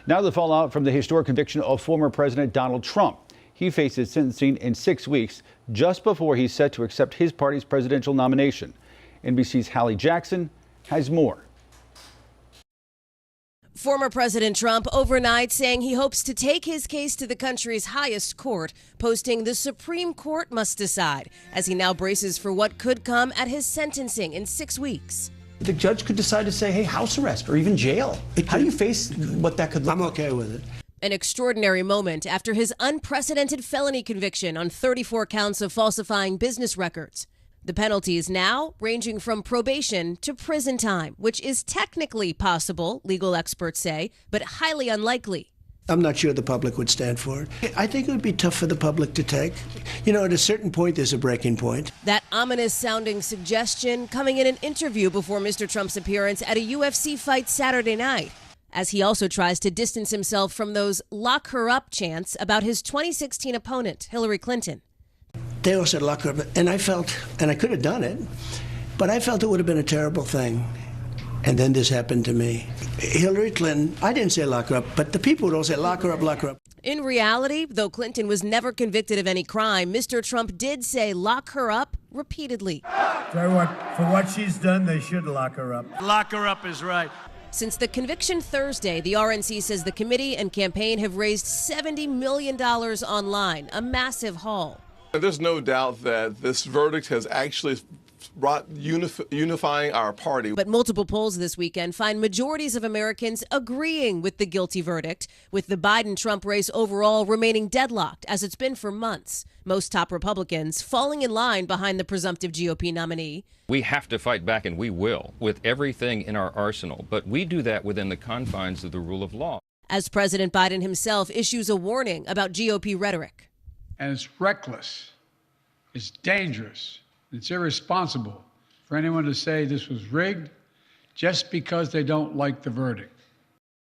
Now the fallout from the historic conviction of former President Donald Trump. He faces sentencing in 6 weeks, just before he's set to accept his party's presidential nomination. NBC's Hallie Jackson has more. Former President Trump overnight saying he hopes to take his case to the country's highest court, posting the Supreme Court must decide, as he now braces for what could come at his sentencing in 6 weeks. The judge could decide to say, hey, house arrest or even jail. How do you face what that could look like? I'm okay with it. An extraordinary moment after his unprecedented felony conviction on 34 counts of falsifying business records. The penalties now ranging from probation to prison time, which is technically possible, legal experts say, but highly unlikely. I'm not sure the public would stand for it. I think it would be tough for the public to take. You know, at a certain point, there's a breaking point. That ominous-sounding suggestion coming in an interview before Mr. Trump's appearance at a UFC fight Saturday night, as he also tries to distance himself from those lock her up chants about his 2016 opponent, Hillary Clinton. They all said lock her up, and I felt, and I could have done it, but I felt it would have been a terrible thing. And then this happened to me. Hillary Clinton, I didn't say lock her up, but the people would all say lock her up, lock her up. In reality, though Clinton was never convicted of any crime, Mr. Trump did say lock her up repeatedly. For what she's done, they should lock her up. Lock her up is right. Since the conviction Thursday, the RNC says the committee and campaign have raised $70 million online, a massive haul. There's no doubt that this verdict has actually brought unifying our party. But multiple polls this weekend find majorities of Americans agreeing with the guilty verdict, with the Biden-Trump race overall remaining deadlocked, as it's been for months. Most top Republicans falling in line behind the presumptive GOP nominee. We have to fight back, and we will, with everything in our arsenal. But we do that within the confines of the rule of law. As President Biden himself issues a warning about GOP rhetoric. And it's reckless, it's dangerous, it's irresponsible for anyone to say this was rigged just because they don't like the verdict.